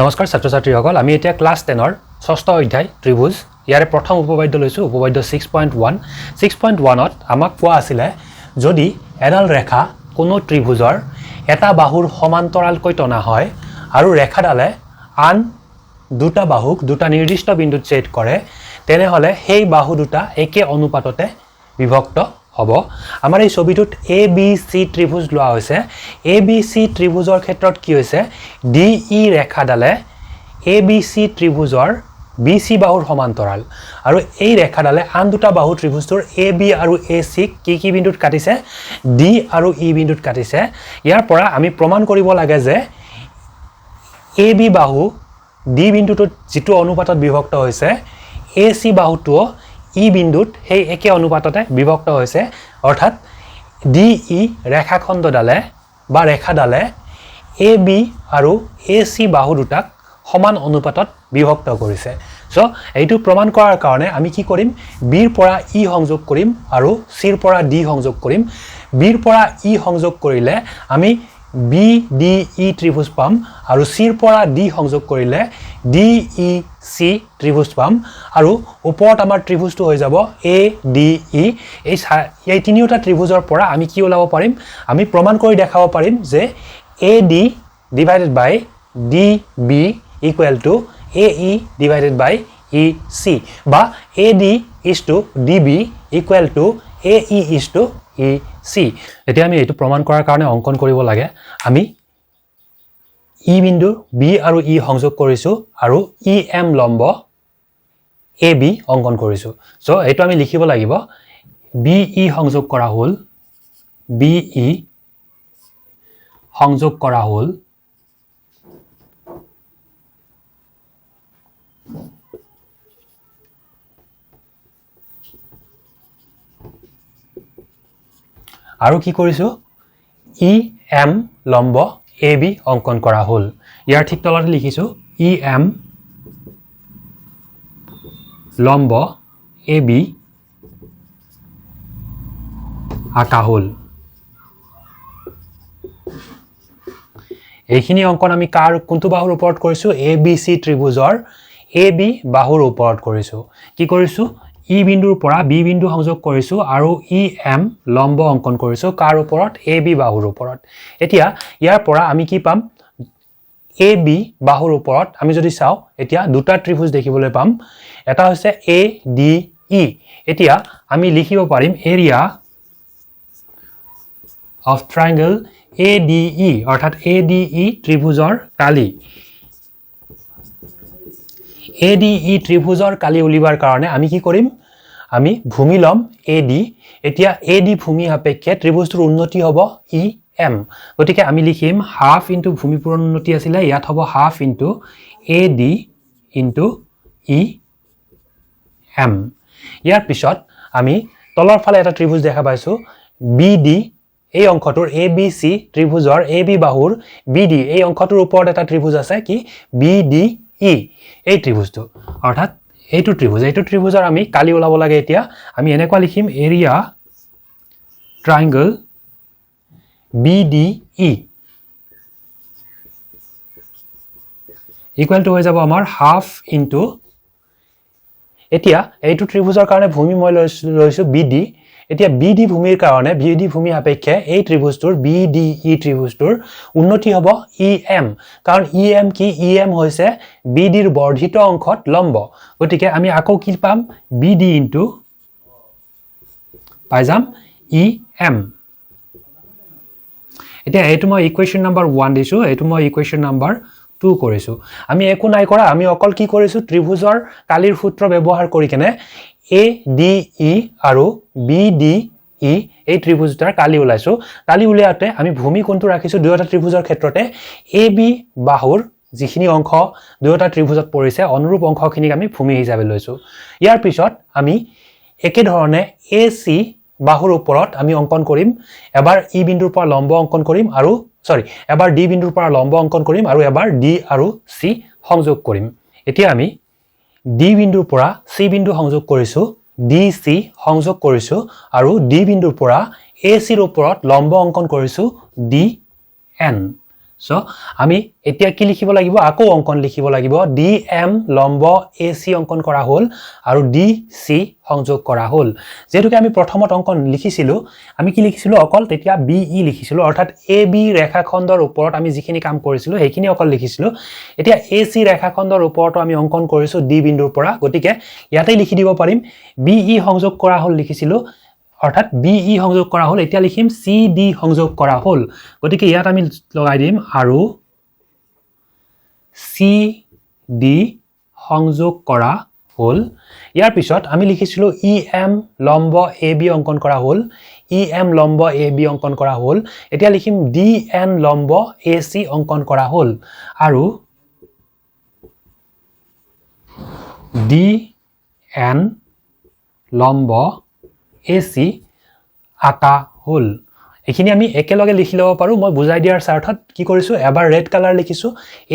নমস্কাৰ ছাত্ৰ ছাত্ৰীসকল আমি এতিয়া ক্লাছ 10 ৰ ষষ্ঠ অধ্যায় ত্ৰিভুজ ইয়াৰে প্ৰথম উপবাদ্য লৈছো উপবাদ্য 6.1 ত আমাক কোৱা আছিল যদি এডাল ৰেখা কোনো ত্ৰিভুজৰ এটা বাহুৰ সমান্তৰালকৈ টনা হয় আৰু ৰেখাডালে আন দুটা বাহুক দুটা নিৰ্দিষ্ট বিন্দুত ছেদ কৰে তেনেহলে সেই বাহু দুটা একে অনুপাততে বিভক্ত হ'ব আমাৰ এই ছবিটোত ABC ত্ৰিভুজ লোৱা হৈছে ABC ত্ৰিভুজৰ ক্ষেত্ৰত কি হৈছে DE ৰেখাডালে ABC ত্ৰিভুজৰ BC বাহুৰ সমান্তৰাল আৰু এই ৰেখাডালে আন দুটা বাহু ত্ৰিভুজটোৰ AB আৰু AC কি বিন্দুত কাটিছে D আৰু E বিন্দুত কাটিছে ইয়াৰ পৰা আমি প্ৰমাণ কৰিব লাগে যে AB বাহু D বিন্দুটোত যেটো অনুপাতত বিভক্ত হৈছে AC বাহুটো ই বিন্দুত সেই একে অনুপাততে বিভক্ত হৈছে অৰ্থাৎ DE ৰেখাখণ্ডডালে বা ৰেখাডালে AB আৰু AC বাহু দুটাক সমান অনুপাতত বিভক্ত কৰিছে সো এইটো প্ৰমাণ কৰাৰ কাৰণে আমি কি কৰিম B ৰ পৰা E সংযোগ কৰিম আৰু C ৰ পৰা D সংযোগ কৰিম B ৰ পৰা E সংযোগ কৰিলে আমি BDE ত্ৰিভুজ পাম আৰু C ৰ পৰা D সংযোগ কৰিলে DEC ত্ৰিভুজ পাম আৰু ওপৰত আমাৰ ত্ৰিভুজটো হৈ যাব ADE এই তিনিটা ত্ৰিভুজৰ পৰা আমি কি ওলাব পাৰিম আমি প্ৰমাণ কৰি দেখাব পাৰিম যে AD divided by DB equal to AE divided by EC বা AD is to DB equal to AE is to EC এতিয়া আমি এইটো প্ৰমাণ কৰাৰ কাৰণে অঙ্কন কৰিব লাগে আমি E বিন্দু B আৰু E সংযোগ কৰিছো আৰু EM লম্ব AB অঙ্কন কৰিছো সো এইটো আমি লিখিব লাগিব BE সংযোগ কৰা হল BE সংযোগ কৰা হল আৰু কি কৰিছো EM লম্ব AB অঙ্কন কৰা হল ইয়াৰ ঠিক তলতে লিখিছো EM লম্ব AB আঁকা হল এইখিনি অঙ্কন আমি কাৰ কোনটো বাহুৰ ওপৰত কৰিছো ABC ত্ৰিভুজৰ AB বাহুৰ ওপৰত কৰিছো কি কৰিছো E বিন্দুৰ পৰা B বিন্দু সংযোগ কৰিছো আৰু EM লম্ব অঙ্কন কৰিছো কাৰ ওপৰত AB বাহুৰ ওপৰত এতিয়া ইয়াৰ পৰা আমি কি পাম AB বাহুৰ ওপৰত আমি যদি চাও এতিয়া দুটা ত্ৰিভুজ দেখিবলৈ পাম এটা হৈছে ADE এতিয়া আমি লিখিব পাৰিম এৰিয়া of triangle ADE অৰ্থাৎ ADE ত্ৰিভুজৰ কালি ADE ত্ৰিভুজৰ কালি উলিবাৰ কাৰণে আমি কি কৰিম আমি ভূমি লম AD এতিয়া AD ভূমি সাপেক্ষে ত্ৰিভুজটোৰ উন্নতি হ'ব EM গতিকে আমি লিখিম হাফ ইনটু ভূমি পূৰণ উন্নতি আছিল ইয়াত হ'ব half into AD into EM ইয়াৰ পিছত আমি তলৰ ফালে এটা ত্ৰিভুজ দেখা পাইছো BD এই অংশটোৰ ABC ত্ৰিভুজৰ AB বাহুৰ BD এই অংশটোৰ ওপৰত এটা ত্ৰিভুজ আছে কি BDE এই ত্ৰিভুজটো অৰ্থাৎ এইটো ত্ৰিভুজৰ আমি কালি ওলাব লাগে এতিয়া আমি এনেকুৱা লিখিম এৰিয়া ট্ৰায়াঙ্গল BDE ইকুৱেল টু হৈ যাব আমাৰ হাফ ইনটু এতিয়া এইটো ত্ৰিভুজৰ কাৰণে ভূমি মই লৈছো BD এতিয়া BD ভূমিৰ কাৰণে BD ভূমি সাপেক্ষে এই ত্ৰিভুজটোৰ BDE ত্ৰিভুজটোৰ উন্নতি হ'ব EM কাৰণ EM কি EM হৈছে BD ৰ বৰ্ধিত অংশত লম্ব গতিকে আমি আকৌ কি পাম BD ইনটু পাই যাম EM এতিয়া এইটো মই ইকুৱেশ্যন নম্বৰ 1 দিছো এইটো মই ইকুৱেশ্যন নম্বৰ 2 কৰিছো আমি একো নাই কৰা আমি অকল কি কৰিছো ত্ৰিভুজৰ কালিৰ সূত্ৰ ব্যৱহাৰ কৰি কেনে ADE আৰু BDE এই ত্ৰিভুজটাৰ কালি উলাইছো কালি উলিয়াতে আমি ভূমি কোনটো ৰাখিছো দুয়োটা ত্ৰিভুজৰ ক্ষেত্ৰতে AB বাহুৰ যিখিনি অংশ দুয়োটা ত্ৰিভুজত পৰিছে অনুৰূপ অংশখিনিক আমি ভূমি হিচাপে লৈছো ইয়াৰ পিছত আমি একে ধৰণে AC বাহুৰ ওপৰত আমি অঙ্কন কৰিম এবাৰ E বিন্দুৰ পৰা লম্ব অঙ্কন কৰিম আৰু এবাৰ D বিন্দুৰ পৰা লম্ব অঙ্কন কৰিম আৰু এবাৰ D আৰু C সংযোগ কৰিম এতিয়া আমি D বিন্দুৰ পৰা C বিন্দু সংযোগ কৰিছো DC সংযোগ কৰিছো আৰু D বিন্দুৰ পৰা AC ৰ ওপৰত লম্ব অঙ্কন কৰিছো DN সো আমি এতিয়া কি লিখিব লাগিব আকৌ অঙ্কন লিখিব লাগিব DM লম্ব AC অঙ্কন কৰা হল আৰু DC সংযোগ কৰা হল যেহেতুকে আমি প্ৰথমত অঙ্কন লিখিছিলো আমি কি লিখিছিলো অকল তেতিয়া BE লিখিছিলো অৰ্থাৎ AB ৰেখাখণ্ডৰ ওপৰত আমি যিখিনি কাম কৰিছিলো সেইখিনি অকল লিখিছিলো এতিয়া AC ৰেখাখণ্ডৰ ওপৰত আমি অঙ্কন কৰিছো D বিন্দুৰ পৰা গতিকে ইয়াতে লিখি দিব পাৰিম BE সংযোগ কৰা হল লিখিছিলো অৰ্থাৎ BE সংযোগ কৰা হল এতিয়া লিখিম CD সংযোগ কৰা হল গতিকে ইয়াত আমি লগাই দিম আৰু CD সংযোগ কৰা হল ইয়াৰ পিছত আমি লিখিছিলো EM লম্ব AB অঙ্কন কৰা হল EM লম্ব AB অঙ্কন কৰা হল এতিয়া লিখিম DN লম্ব AC অঙ্কন কৰা হল আৰু DN লম্ব AC আকা হল এখিনি আমি একেলগে লিখি লব পাৰো মই বুজাই দিয়াৰ স্বাৰ্থত কি কৰিছো এবাৰ ৰেড কালাৰ লিখিছো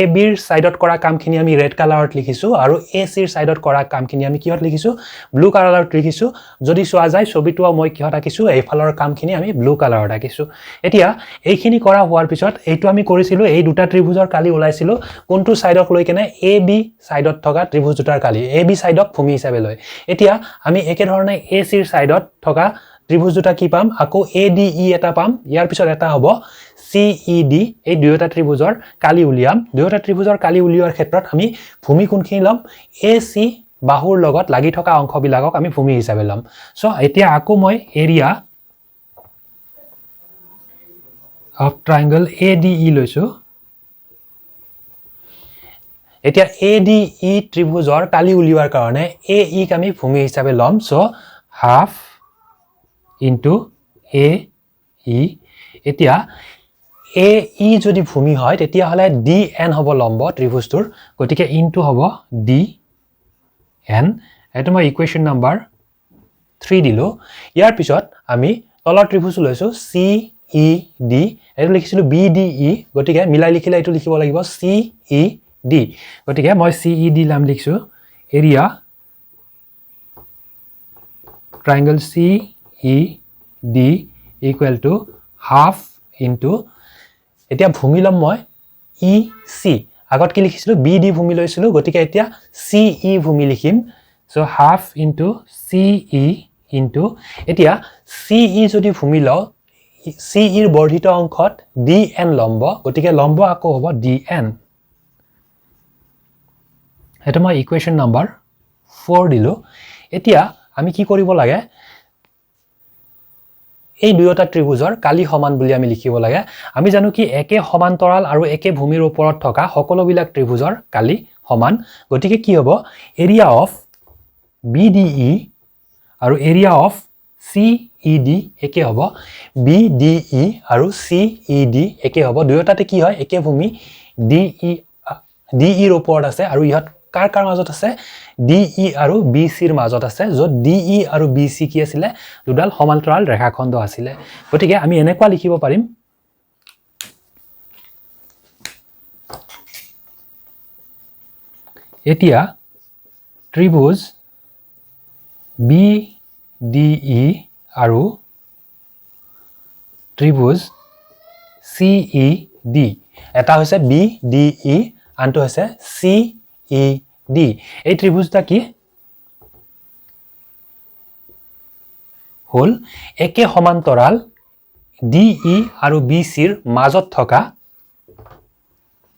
AB ৰ সাইডত কৰা কামখিনি আমি ৰেড কালাৰত লিখিছো আৰু AC ৰ সাইডত কৰা কামখিনি আমি কিহত লিখিছো ব্লু কালাৰত লিখিছো যদি চোৱা যায় ছবিটো মই কিহত আঁকিছো এইফালৰ কামখিনি আমি ব্লু কালাৰত আঁকিছো এতিয়া এইখিনি কৰা হোৱাৰ পিছত এইটো আমি কৰিছিলো এই দুটা ত্ৰিভুজৰ কালি ওলাইছিলো কোনটো সাইডক লৈ কেনে AB সাইডত থকা ত্ৰিভুজ দুটাৰ কালি AB সাইডক ভূমি হিচাপে লয় এতিয়া আমি একে ধৰণে AC ৰ সাইডত থকা ত্ৰিভুজ দুটা কি পাম আকৌ ADE এটা পাম ইয়াৰ পিছত এটা হ'ব CED এই দুয়োটা ত্ৰিভুজৰ কালি উলিয়াম দুয়োটা ত্ৰিভুজৰ কালি উলিওৱাৰ ক্ষেত্ৰত আমি ভূমি কোনখিনি লম AC বাহুৰ লগত লাগি থকা অংশবিলাকক আমি ভূমি হিচাপে লম সো এতিয়া আকৌ মই এৰিয়া অফ ট্ৰায়াঙ্গল ADE লৈছো এতিয়া ADE ত্ৰিভুজৰ কালি উলিওৱাৰ কাৰণে AE ক আমি ভূমি হিচাপে লম সো হাফ into AE এতিয়া AE যদি ভূমি হয় তেতিয়া হলে DN হ'ব লম্ব ত্ৰিভুজটোৰ গতিকে ইনটু হ'ব DN এটো মই ইকুৱেশ্যন নম্বৰ 3 দিলো ইয়াৰ পিছত আমি তলৰ ত্ৰিভুজ লৈছো CED এটো লিখিছিলো BDE গতিকে মিলাই লিখিলে এটো লিখিব লাগিব CED গতিকে মই CED নাম লিখছো area ট্ৰায়াঙ্গল CED equal to half into এতিয়া ভূমি লম মই EC আগত কি লিখিছিলো BD ভূমি লৈছিলো গতিকে এতিয়া CE ভূমি লিখিম so half into CE into এতিয়া CE যদি ভূমি লও CE ৰ বৰ্ধিত অংশত DN লম্ব গতিকে লম্ব আকৌ হ'ব DN এটা মই ইকুৱেশ্যন নম্বৰ 4 দিলো এতিয়া আমি কি কৰিব লাগে এই দুয়োটা ত্ৰিভুজৰ কালি সমান বুলি আমি লিখিব লাগে আমি জানো কি একে সমান্তৰাল আৰু একে ভূমিৰ ওপৰত থকা সকলোবিলাক ত্ৰিভুজৰ কালি সমান গতিকে কি হ'ব এৰিয়া অফ BDE আৰু এৰিয়া অফ CED একে হ'ব BDE আৰু CED একে হ'ব দুয়োটাতে কি হয় একে ভূমি DE ৰ ওপৰত আছে আৰু ইহত কাৰ মাজত আছে DE আৰু BC ৰ মাজত আছে যত DE আৰু BC কি আছিল দুডাল সমান্তৰাল ৰেখাখণ্ড আছিল গতিকে আমি এনেকুৱা লিখিব পাৰিম এতিয়া ত্ৰিভুজ BDE আৰু ত্ৰিভুজ CED এটা হৈছে BDE আনটো হৈছে CED এই ত্ৰিভুজটা কি হল একে সমান্তৰাল DE আৰু BC ৰ মাজত থকা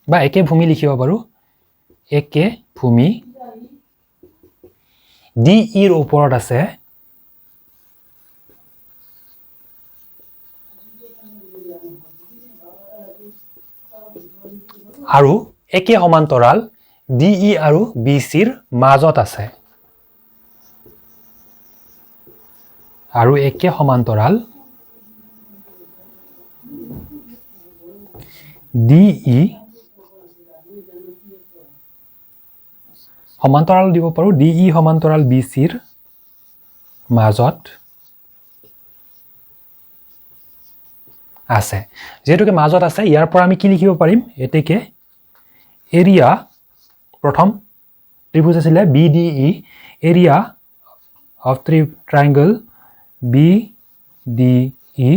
বা একে ভূমি লিখিব পাৰো একে ভূমি DE ৰ ওপৰত আছে আৰু একে সমান্তৰাল DE আৰু BC ৰ মাজত আছে আৰু একে সমান্তৰাল DE সমান্তৰাল দিব পাৰো DE সমান্তৰাল BC ৰ মাজত আছে যেহেতুকে মাজত আছে ইয়াৰ পৰা আমি কি লিখিব পাৰিম এতেকে এৰিয়া প্ৰথম ত্ৰিভুজ আছিল BDE এৰিয়া অফ ট্ৰায়াঙ্গল BDE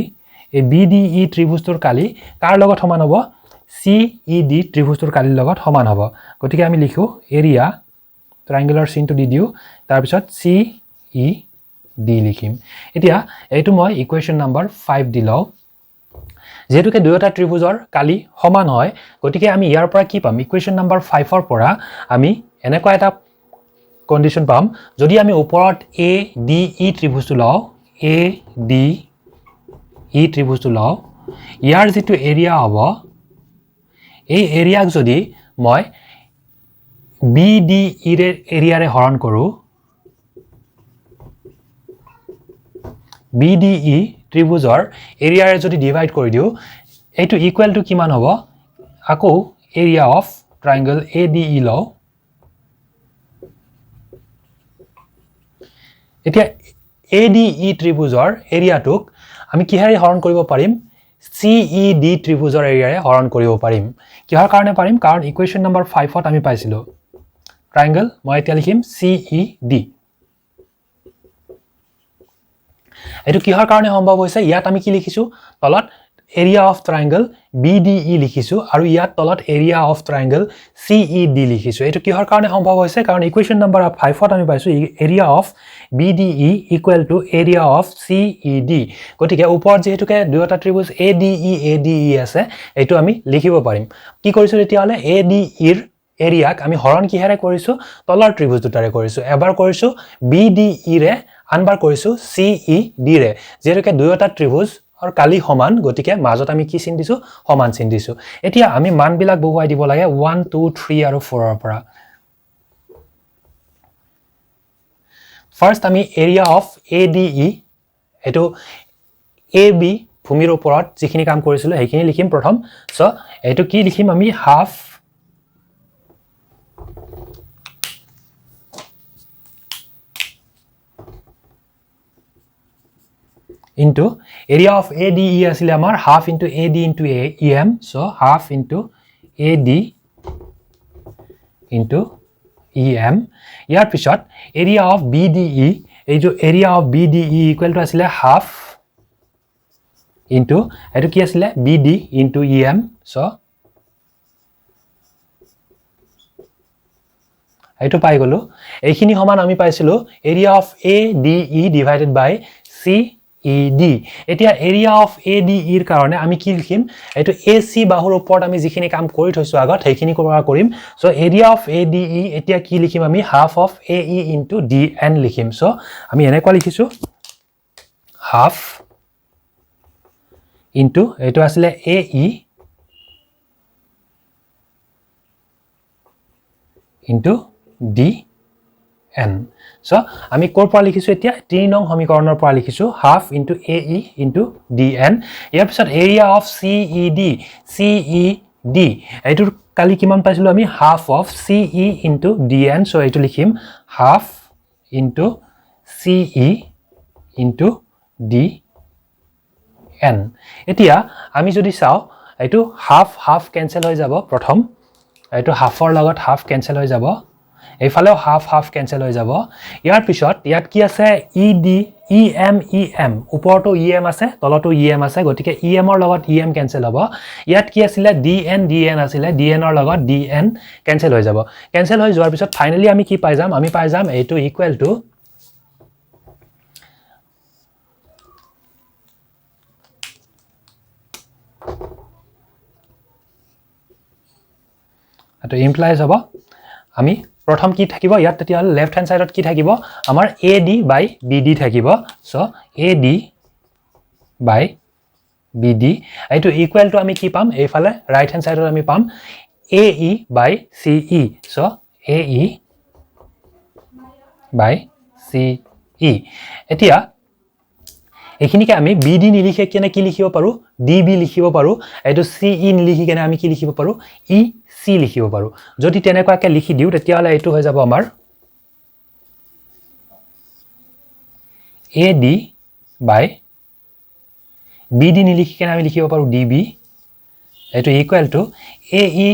এই BDE ত্ৰিভুজটোৰ কালি কাৰ লগত সমান হ'ব CED ত্ৰিভুজটোৰ কালিৰ লগত সমান হ'ব গতিকে আমি লিখো এৰিয়া ট্ৰায়াঙ্গুলাৰ চিনটো দি দিও তাৰ পিছত CED লিখিম এতিয়া এইটো মই ইকুৱেশ্যন নম্বৰ 5 দি লও যেহেতুকে দুয়োটা ত্ৰিভুজৰ কালি সমান হয় গতিকে আমি ইয়াৰ পৰা কি পাম ইকুৱেশ্যন নম্বৰ 5 ৰ পৰা আমি এনেকুৱা এটা কন্ডিশন পাম যদি আমি ওপৰত ADE ত্ৰিভুজটো লও ADE ত্ৰিভুজটো লও ইয়াৰ যেটো এৰিয়া হ'ব এই এৰিয়াক যদি মই BDE ৰে এৰিয়াৰে হৰণ কৰো BDE ত্ৰিভুজৰ এৰিয়াৰে যদি ডিভাইড কৰি দিও এইটো ইকুৱেল টু কিমান হ'ব আকৌ এৰিয়া অফ ট্ৰায়াঙ্গল ADE লও এতিয়া ADE ত্ৰিভুজৰ এৰিয়াটোক আমি কিহেৰে হৰণ কৰিব পাৰিম CED ত্ৰিভুজৰ এৰিয়াৰে হৰণ কৰিব পাৰিম কিহৰ কাৰণে পাৰিম কাৰণ ইকুৱেশ্যন নম্বৰ 5 ত আমি পাইছিলো ট্ৰায়াঙ্গল মই এতিয়া লিখিম CED এটো কিহৰ কাৰণে সম্ভৱ হৈছে ইয়াত আমি কি লিখিছো তলত এৰিয়া অফ ট্ৰায়াঙ্গল BDE লিখিছো আৰু ইয়াত তলত এৰিয়া অফ ট্ৰায়াঙ্গল CED লিখিছো এটো কিহৰ কাৰণে সম্ভৱ হৈছে কাৰণ ইকুৱেশ্যন নম্বৰ 5 ত আমি পাইছো area of BDE equal to area of CED গতিকে ওপৰত যেহেতুকে দুয়োটা ত্ৰিভুজ ADE আছে এটো আমি লিখিব পাৰিম কি কৰিছো তেতিয়া হলে ADE ৰ এৰিয়াক আমি হৰণ কিহেৰে কৰিছো তলৰ ত্ৰিভুজ দুটাৰে কৰিছো এবাৰ কৰিছো BDE ৰে আনবাৰ কৰিছো CED ৰে যেহেতুকে দুয়োটা ত্ৰিভুজ আৰু কালি সমান গতিকে মাজত আমি কি চিন দিছো সমান চিন দিছো এতিয়া আমি মান বিলাক বহুৱাই দিব লাগে 1 2 3 আৰু 4 ৰ পৰা ফাৰ্স্ট আমি এৰিয়া অফ ADE এটো AB ভূমিৰ ওপৰত যিখিনি কাম কৰিছিল সেইখিনি লিখিম প্ৰথম সো এটো কি লিখিম আমি half into area of ADE asile amar half into AD into EM so half into AD into EM yar pisot area of BDE ei jo area of BDE equal to asile half into etu ki asile BD into EM so etu pai golo eikhini homan ami paisilu area of ADE divided by CED এতিয়া area of ADE এৰ কাৰণে আমি কি লিখিম এটো AC বাহুৰ ওপৰত আমি যিখিনি কাম কৰি থৈছো আগত সেইখিনি কৰিম সো এৰিয়া অফ ADE এতিয়া কি লিখিম আমি half of AE into DN লিখিম সো আমি এনেকুৱা লিখিছো হাফ ইনটু এটো আসলে AE ইনটু DN so আমি কোৰ পৰা লিখিছো এতিয়া 3 নং সমীকৰণৰ পৰা লিখিছো half into AE into DN ইয়াৰ পিছত এৰিয়া অফ CED এইটোৰ কালি কিমান পাইছিলো আমি half of CE into DN so এইটো লিখিম half into CE into DN এতিয়া আমি যদি চাও এইটো হাফ হাফ ক্যান্সেল হৈ যাব প্ৰথম এইটো হাফৰ লগত হাফ ক্যান্সেল হৈ যাব এইফালেও হাফ হাফ ক্যান্সেল হৈ যাব ইয়াৰ পিছত ইয়াত কি আছে ED EM ওপৰটো EM আছে তলটো EM আছে গতিকে EM ৰ লগত EM ক্যান্সেল হ'ব ইয়াত কি আছিল DN আছিল DN ৰ লগত DN ক্যান্সেল হৈ যাব ক্যান্সেল হৈ যোৱাৰ পিছত ফাইনালি আমি কি পাই যাম আমি পাই যাম এইটো ইকুৱেল টু এটো ইমপ্লাইজ হ'ব আমি প্ৰথম কি থাকিব ইয়াত তেতিয়া লেফট হ্যান্ড সাইডত কি থাকিব আমাৰ AD by BD থাকিব সো AD by BD এইটো ইকুৱেল টু আমি কি পাম এইফালে ৰাইট হ্যান্ড সাইডত আমি পাম AE by CE so AE by CE এতিয়া এখিনিকে আমি BD নিলিখে কেনে কি লিখিব পাৰো DB লিখিব পাৰো এটো CE নিলিখি কেনে আমি কি লিখিব পাৰো EC লিখিব পাৰো যদি তেনেকুৱাকে লিখি দিও তেতিয়া হলে এটো হৈ যাব আমাৰ AD by BD নিলিখি কেনে আমি লিখিব পাৰো DB এটো ইকুৱেল টু AE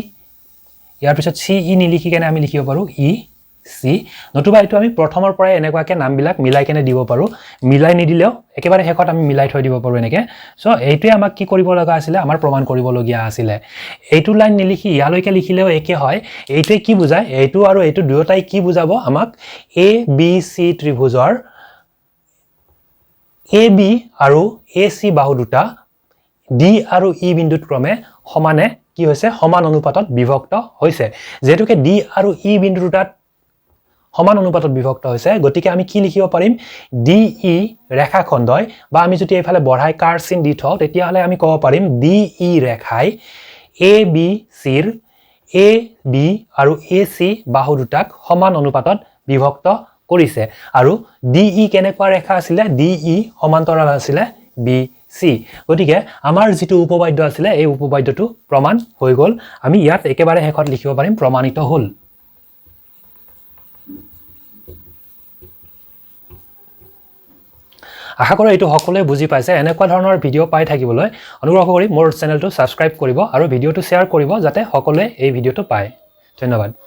ইয়াৰ পিছত CE নিলিখি কেনে আমি লিখিব পাৰো চি নতুবা এইটো আমি প্ৰথমৰ পৰাই এনেকুৱাকৈ নামবিলাক মিলাই কেনে দিব পাৰোঁ মিলাই নিদিলেও একেবাৰে শেষত আমি মিলাই থৈ দিব পাৰোঁ এনেকৈ চ' এইটোৱে আমাক কি কৰিব লগা আছিলে আমাৰ প্ৰমাণ কৰিবলগীয়া আছিলে এইটো লাইন নিলিখি ইয়ালৈকে লিখিলেও একে হয় এইটোৱে কি বুজায় এইটো আৰু এইটো দুয়োটাই কি বুজাব আমাক A B C ত্ৰিভুজৰ A B আৰু এ চি বাহু দুটা ডি আৰু ই বিন্দুত ক্ৰমে সমানে কি হৈছে সমান অনুপাতত বিভক্ত হৈছে যেহেতুকে ডি আৰু ই বিন্দু দুটাত সমান অনুপাতত বিভক্ত হৈছে গতিকে আমি কি লিখিব পাৰিম ডি ই ৰেখাখণ্ডই বা আমি যদি এইফালে বঢ়াই কাৰ চিন দি থওঁ তেতিয়াহ'লে আমি ক'ব পাৰিম ডি ই ৰেখাই এ বি চিৰ এ বি আৰু এ চি বাহু দুটাক সমান অনুপাতত বিভক্ত কৰিছে আৰু ডি ই কেনেকুৱা ৰেখা আছিলে ডি ই সমান্তৰাল আছিলে বি চি গতিকে আমাৰ যিটো উপবাদ্য আছিলে এই উপবাদ্যটো প্ৰমাণ হৈ গ'ল আমি ইয়াত একেবাৰে শেষত লিখিব পাৰিম প্ৰমাণিত হ'ল আশা কৰোঁ এইটো সকলোৱে বুজি পাইছে এনেকুৱা ধৰণৰ ভিডিঅ' পাই থাকিবলৈ অনুগ্ৰহ কৰি মোৰ চেনেলটো ছাবস্ক্ৰাইব কৰিব আৰু ভিডিঅ'টো শ্বেয়াৰ কৰিব যাতে সকলোৱে এই ভিডিঅ'টো পায় ধন্যবাদ